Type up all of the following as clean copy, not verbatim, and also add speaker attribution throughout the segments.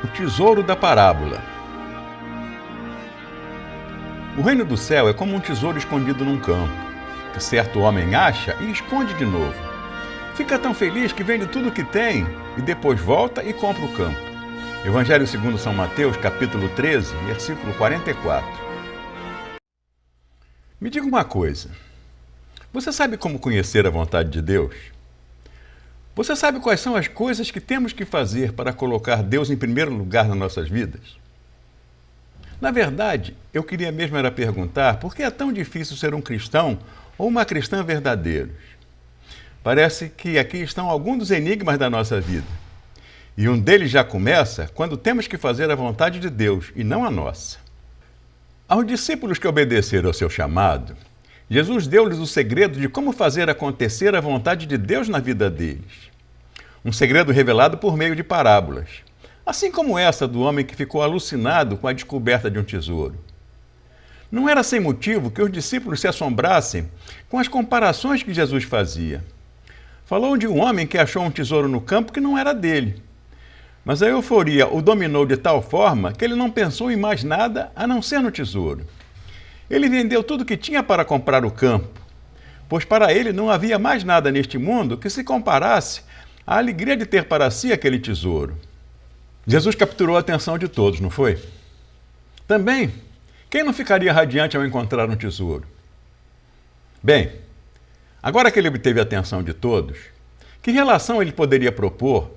Speaker 1: O tesouro da parábola. O reino do céu é como um tesouro escondido num campo, que certo homem acha e esconde de novo. Fica tão feliz que vende tudo o que tem e depois volta e compra o campo. Evangelho segundo São Mateus, capítulo 13, versículo 44. Me diga uma coisa. Você sabe como conhecer a vontade de Deus? Você sabe quais são as coisas que temos que fazer para colocar Deus em primeiro lugar nas nossas vidas? Na verdade, eu queria mesmo era perguntar por que é tão difícil ser um cristão ou uma cristã verdadeiros. Parece que aqui estão alguns dos enigmas da nossa vida. E um deles já começa quando temos que fazer a vontade de Deus e não a nossa. Aos discípulos que obedeceram ao seu chamado, Jesus deu-lhes o segredo de como fazer acontecer a vontade de Deus na vida deles. Um segredo revelado por meio de parábolas, assim como essa do homem que ficou alucinado com a descoberta de um tesouro. Não era sem motivo que os discípulos se assombrassem com as comparações que Jesus fazia. Falou de um homem que achou um tesouro no campo que não era dele. Mas a euforia o dominou de tal forma que ele não pensou em mais nada a não ser no tesouro. Ele vendeu tudo que tinha para comprar o campo, pois para ele não havia mais nada neste mundo que se comparasse à alegria de ter para si aquele tesouro. Jesus capturou a atenção de todos, não foi? Também, quem não ficaria radiante ao encontrar um tesouro? Bem, agora que ele obteve a atenção de todos, que relação ele poderia propor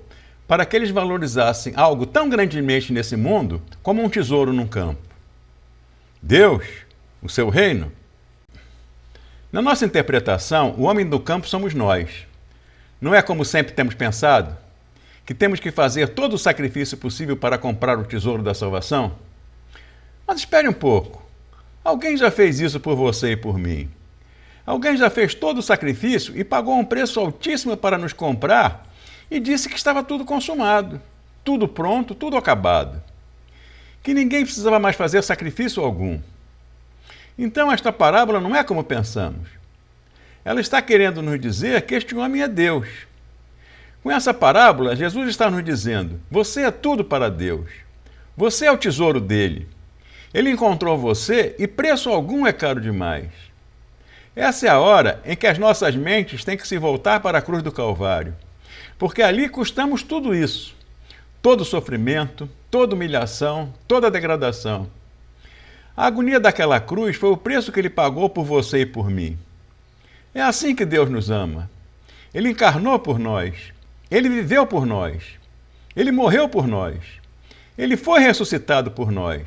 Speaker 1: para que eles valorizassem algo tão grandemente nesse mundo como um tesouro num campo? Deus, o seu reino? Na nossa interpretação, o homem do campo somos nós. Não é como sempre temos pensado? Que temos que fazer todo o sacrifício possível para comprar o tesouro da salvação? Mas espere um pouco. Alguém já fez isso por você e por mim. Alguém já fez todo o sacrifício e pagou um preço altíssimo para nos comprar e disse que estava tudo consumado, tudo pronto, tudo acabado. Que ninguém precisava mais fazer sacrifício algum. Então esta parábola não é como pensamos. Ela está querendo nos dizer que este homem é Deus. Com essa parábola, Jesus está nos dizendo: você é tudo para Deus. Você é o tesouro dele. Ele encontrou você e preço algum é caro demais. Essa é a hora em que as nossas mentes têm que se voltar para a cruz do Calvário, porque ali custamos tudo isso. Todo sofrimento, toda humilhação, toda degradação. A agonia daquela cruz foi o preço que ele pagou por você e por mim. É assim que Deus nos ama. Ele encarnou por nós. Ele viveu por nós. Ele morreu por nós. Ele foi ressuscitado por nós.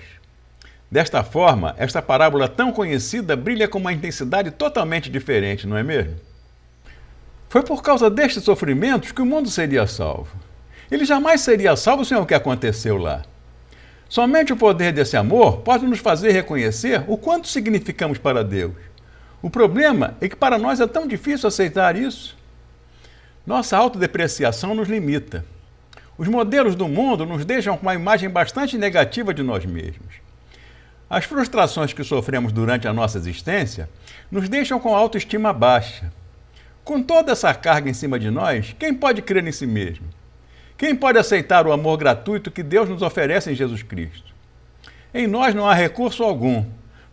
Speaker 1: Desta forma, esta parábola tão conhecida brilha com uma intensidade totalmente diferente, não é mesmo? Foi por causa destes sofrimentos que o mundo seria salvo. Ele jamais seria salvo sem o que aconteceu lá. Somente o poder desse amor pode nos fazer reconhecer o quanto significamos para Deus. O problema é que para nós é tão difícil aceitar isso. Nossa autodepreciação nos limita. Os modelos do mundo nos deixam com uma imagem bastante negativa de nós mesmos. As frustrações que sofremos durante a nossa existência nos deixam com a autoestima baixa. Com toda essa carga em cima de nós, quem pode crer em si mesmo? Quem pode aceitar o amor gratuito que Deus nos oferece em Jesus Cristo? Em nós não há recurso algum,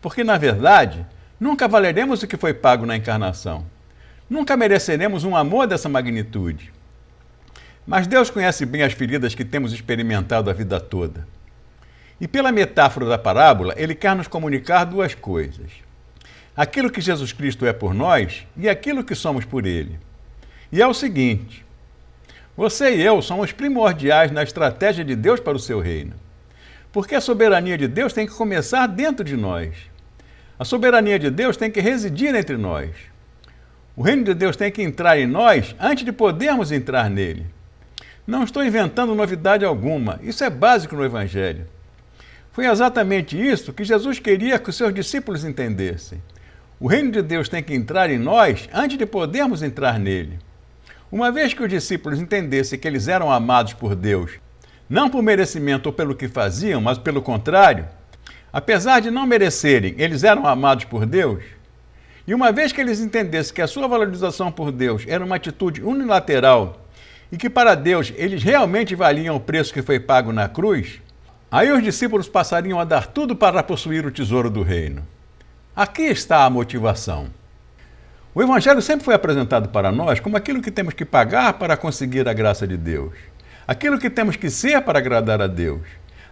Speaker 1: porque, na verdade, nunca valeremos o que foi pago na encarnação. Nunca mereceremos um amor dessa magnitude. Mas Deus conhece bem as feridas que temos experimentado a vida toda. E pela metáfora da parábola, Ele quer nos comunicar duas coisas. Aquilo que Jesus Cristo é por nós e aquilo que somos por Ele. E é o seguinte: você e eu somos primordiais na estratégia de Deus para o seu reino. Porque a soberania de Deus tem que começar dentro de nós. A soberania de Deus tem que residir entre nós. O reino de Deus tem que entrar em nós antes de podermos entrar nele. Não estou inventando novidade alguma, isso é básico no Evangelho. Foi exatamente isso que Jesus queria que os seus discípulos entendessem. O reino de Deus tem que entrar em nós antes de podermos entrar nele. Uma vez que os discípulos entendessem que eles eram amados por Deus, não por merecimento ou pelo que faziam, mas pelo contrário, apesar de não merecerem, eles eram amados por Deus, e uma vez que eles entendessem que a sua valorização por Deus era uma atitude unilateral e que para Deus eles realmente valiam o preço que foi pago na cruz, aí os discípulos passariam a dar tudo para possuir o tesouro do reino. Aqui está a motivação. O Evangelho sempre foi apresentado para nós como aquilo que temos que pagar para conseguir a graça de Deus, aquilo que temos que ser para agradar a Deus,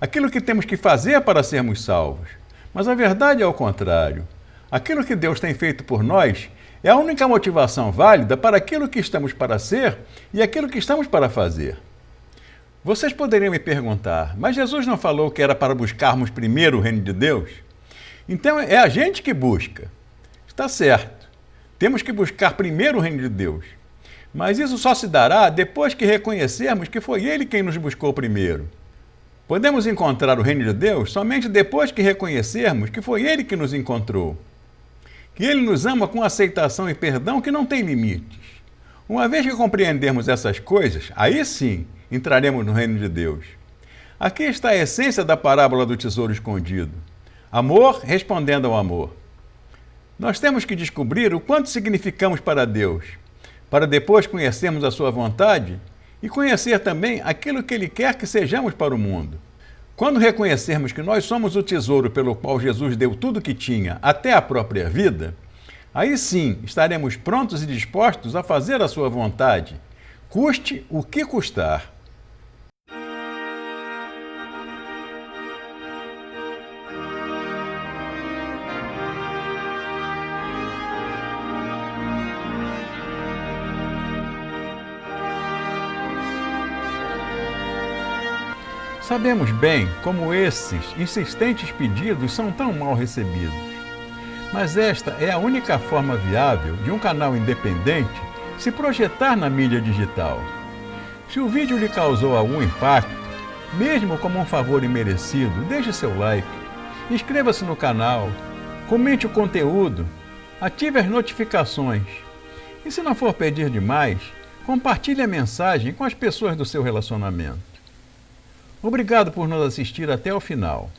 Speaker 1: aquilo que temos que fazer para sermos salvos. Mas a verdade é o contrário. Aquilo que Deus tem feito por nós é a única motivação válida para aquilo que estamos para ser e aquilo que estamos para fazer. Vocês poderiam me perguntar, mas Jesus não falou que era para buscarmos primeiro o reino de Deus? Então é a gente que busca. Está certo. Temos que buscar primeiro o reino de Deus. Mas isso só se dará depois que reconhecermos que foi Ele quem nos buscou primeiro. Podemos encontrar o reino de Deus somente depois que reconhecermos que foi Ele que nos encontrou. Que Ele nos ama com aceitação e perdão que não tem limites. Uma vez que compreendermos essas coisas, aí sim entraremos no reino de Deus. Aqui está a essência da parábola do tesouro escondido. Amor respondendo ao amor. Nós temos que descobrir o quanto significamos para Deus, para depois conhecermos a sua vontade e conhecer também aquilo que Ele quer que sejamos para o mundo. Quando reconhecermos que nós somos o tesouro pelo qual Jesus deu tudo o que tinha, até a própria vida, aí sim estaremos prontos e dispostos a fazer a sua vontade, custe o que custar. Sabemos bem como esses insistentes pedidos são tão mal recebidos. Mas esta é a única forma viável de um canal independente se projetar na mídia digital. Se o vídeo lhe causou algum impacto, mesmo como um favor imerecido, deixe seu like, inscreva-se no canal, comente o conteúdo, ative as notificações. E se não for pedir demais, compartilhe a mensagem com as pessoas do seu relacionamento. Obrigado por nos assistir até o final.